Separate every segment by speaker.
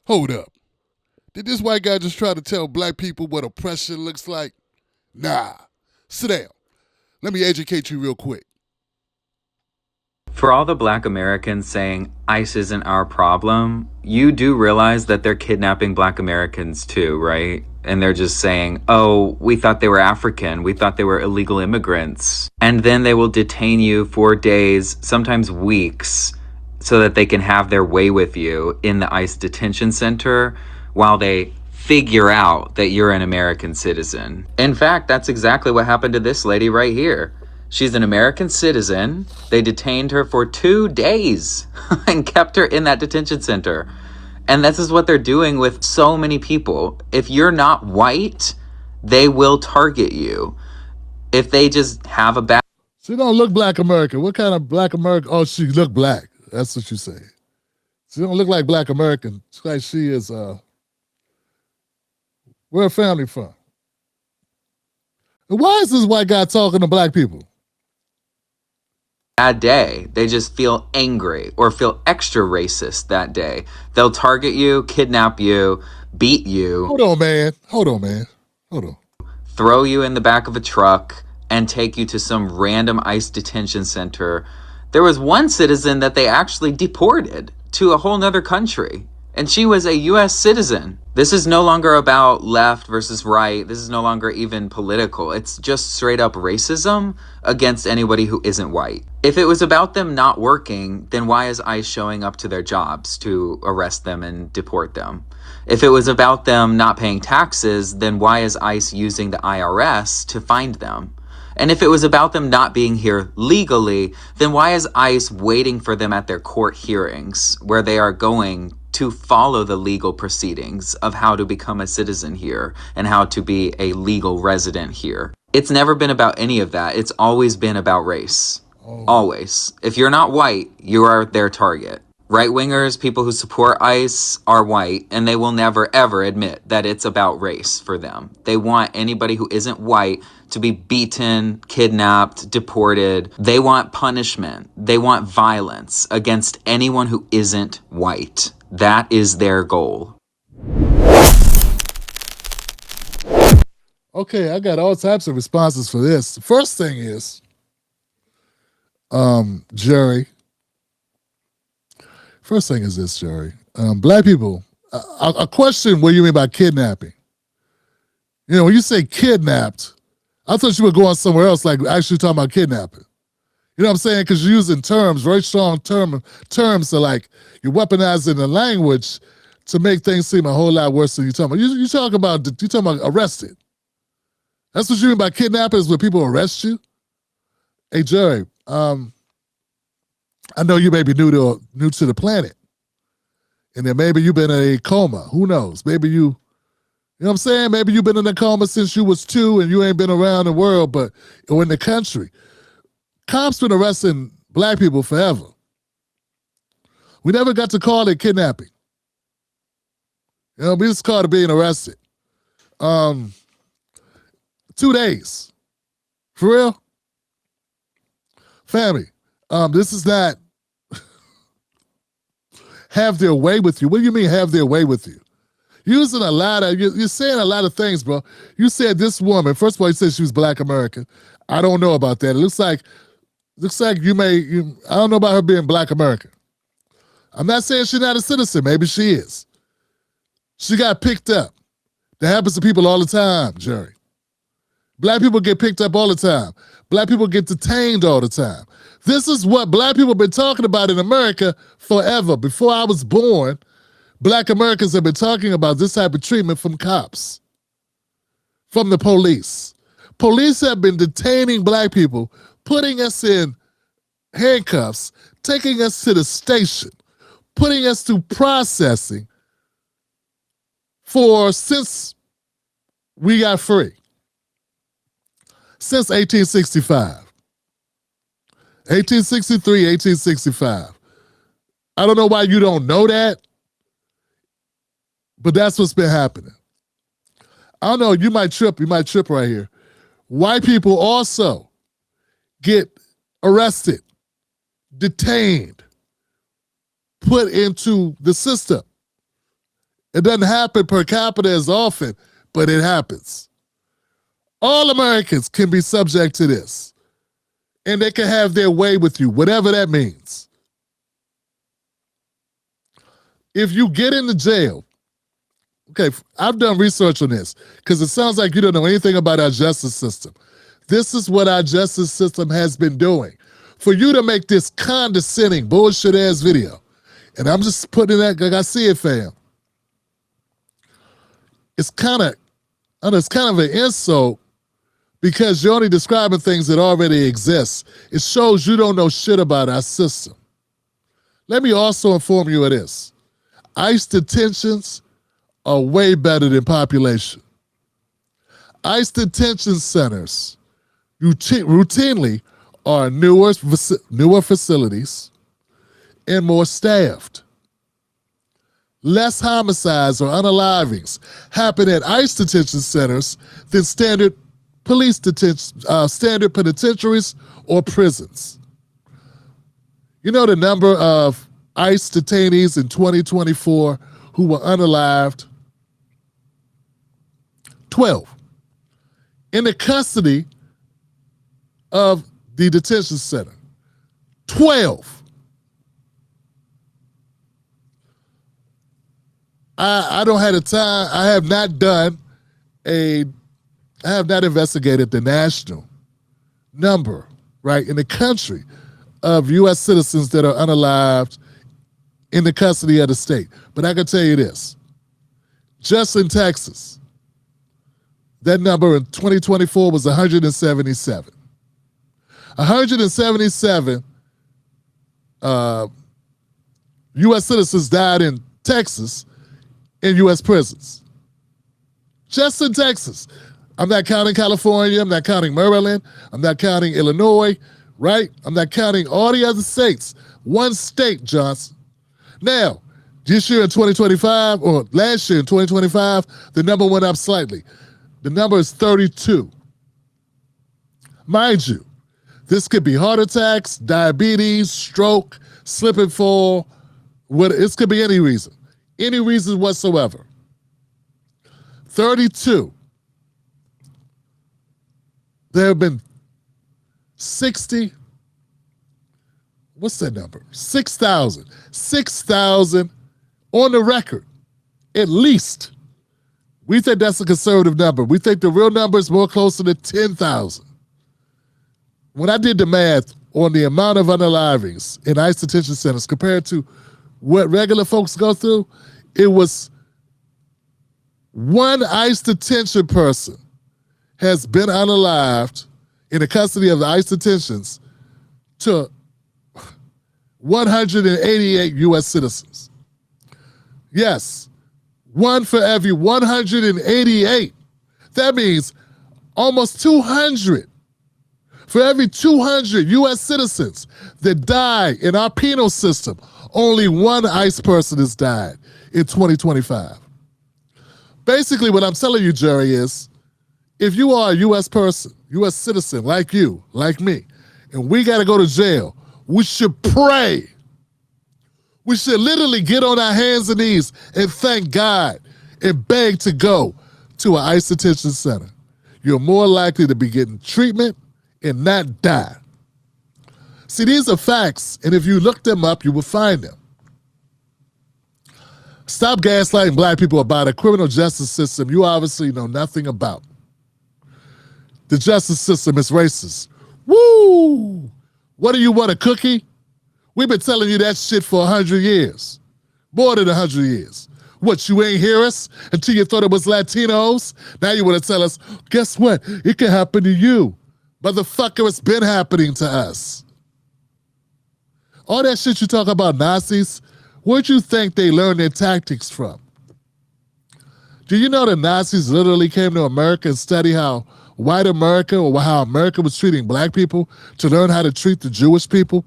Speaker 1: Hold up. Did this white guy just try to tell black people what oppression looks like? Nah. Sit down. Let me educate you real quick.
Speaker 2: For all the black Americans saying ICE isn't our problem, you do realize that they're kidnapping black Americans too, right? And they're just saying, oh, we thought they were African. We thought they were illegal immigrants. And then they will detain you for days, sometimes weeks, so that they can have their way with you in the ICE detention center while they figure out that you're an American citizen. In fact, that's exactly what happened to this lady right here. She's an American citizen. They detained her for 2 days and kept her in that detention center. And this is what they're doing with so many people. If you're not white, they will target you. If they just have a bad...
Speaker 1: She don't look black American. What kind of black American? Oh, she look black. That's what you say. She don't look like black American. It's like she is, where her family from? And why is this white guy talking to black people?
Speaker 2: bad day. They just feel angry or feel extra racist that day. They'll target you, kidnap you, beat you.
Speaker 1: Hold on, man. Hold on.
Speaker 2: Throw you in the back of a truck and take you to some random ICE detention center. There was one citizen that they actually deported to a whole nother country, and she was a US citizen. This is no longer about left versus right. This is no longer even political. It's just straight up racism against anybody who isn't white. If it was about them not working, then why is ICE showing up to their jobs to arrest them and deport them? If it was about them not paying taxes, then why is ICE using the IRS to find them? And if it was about them not being here legally, then why is ICE waiting for them at their court hearings where they are going to follow the legal proceedings of how to become a citizen here and how to be a legal resident here? It's never been about any of that. It's always been about race. Always. If you're not white, you are their target. Right-wingers, people who support ICE, are white, and they will never, ever admit that it's about race for them. They want anybody who isn't white to be beaten, kidnapped, deported. They want punishment. They want violence against anyone who isn't white. That is their goal.
Speaker 1: Okay, I got all types of responses for this. The first thing is, Jerry. First thing is this, Jerry. Black people, a question, what do you mean by kidnapping? You know, when you say kidnapped, I thought you were going somewhere else, like actually talking about kidnapping. You know what I'm saying? Because you're using terms, very strong terms to like, you're weaponizing the language to make things seem a whole lot worse than you're talking about. You're talking about arrested. That's what you mean by kidnapping, is when people arrest you? Hey, Jerry, I know you may be new to the planet, and then maybe you've been in a coma. Who knows? Maybe you know what I'm saying? Maybe you've been in a coma since you was 2 and you ain't been around the world, or in the country. Cops been arresting black people forever. We never got to call it kidnapping. You know, we just called it being arrested. 2 days. For real? Family, this is not have their way with you. What do you mean have their way with you? You're saying a lot of things, bro. You said this woman, first of all, you said she was black American. I don't know about that. It looks like I don't know about her being black American. I'm not saying she's not a citizen. Maybe she is. She got picked up. That happens to people all the time, Jerry. Black people get picked up all the time. Black people get detained all the time. This is what black people have been talking about in America forever. Before I was born, black Americans have been talking about this type of treatment from cops, from the police. Police have been detaining black people, putting us in handcuffs, taking us to the station, putting us through processing since we got free. Since 1865. 1863, 1865. I don't know why you don't know that, but that's what's been happening. I don't know, you might trip right here. White people also get arrested, detained, put into the system. It doesn't happen per capita as often, but it happens. All Americans can be subject to this, and they can have their way with you, whatever that means. If you get into jail, okay, I've done research on this because it sounds like you don't know anything about our justice system. This is what our justice system has been doing. For you to make this condescending bullshit ass video, and I'm just putting that like I see it, fam. It's kind of an insult because you're only describing things that already exist. It shows you don't know shit about our system. Let me also inform you of this. ICE detentions are way better than population. ICE detention centers routinely are newer facilities and more staffed. Less homicides or unalivings happen at ICE detention centers than standard penitentiaries or prisons. You know the number of ICE detainees in 2024 who were unalived? 12. In the custody of the detention center. 12. I don't have the time. I have not investigated the national number, right, in the country of U.S. citizens that are unalived in the custody of the state. But I can tell you this. Just in Texas, that number in 2024 was 177. 177 U.S. citizens died in Texas in U.S. prisons. Just in Texas. I'm not counting California. I'm not counting Maryland. I'm not counting Illinois, right? I'm not counting all the other states. One state, Johnson. Now, this year in 2025, or last year in 2025, the number went up slightly. The number is 32. Mind you, this could be heart attacks, diabetes, stroke, slip and fall. It could be any reason whatsoever. 32. There have been 60. What's that number? 6,000. 6,000 on the record, at least. We think that's a conservative number. We think the real number is more closer to 10,000. When I did the math on the amount of unalivings in ICE detention centers compared to what regular folks go through, it was one ICE detention person has been unalived in the custody of the ICE detentions to 188 U.S. citizens. Yes, one for every 188. That means almost 200. For every 200 U.S. citizens that die in our penal system, only one ICE person has died in 2025. Basically, what I'm telling you, Jerry, is if you are a U.S. person, U.S. citizen like you, like me, and we got to go to jail, we should pray. We should literally get on our hands and knees and thank God and beg to go to an ICE detention center. You're more likely to be getting treatment and not die. See, these are facts, and if you look them up, you will find them. Stop gaslighting black people about a criminal justice system you obviously know nothing about. The justice system is racist. Woo! What do you want, a cookie? We've been telling you that shit for 100 years. More than 100 years. What, you ain't hear us until you thought it was Latinos? Now you want to tell us, guess what? It can happen to you. Motherfucker, it's been happening to us. All that shit you talk about Nazis, where'd you think they learned their tactics from? Do you know the Nazis literally came to America and studied how white America or how America was treating black people to learn how to treat the Jewish people?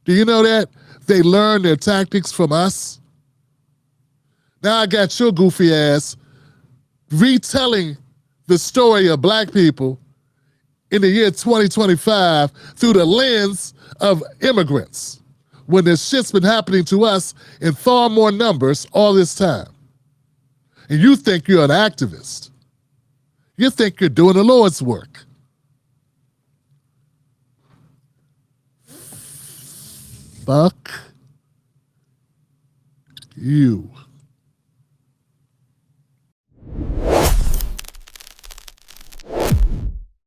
Speaker 1: Do you know that? They learned their tactics from us. Now I got your goofy ass retelling the story of black people in the year 2025 through the lens of immigrants, when this shit's been happening to us in far more numbers all this time. And you think you're an activist. You think you're doing the Lord's work. Fuck you.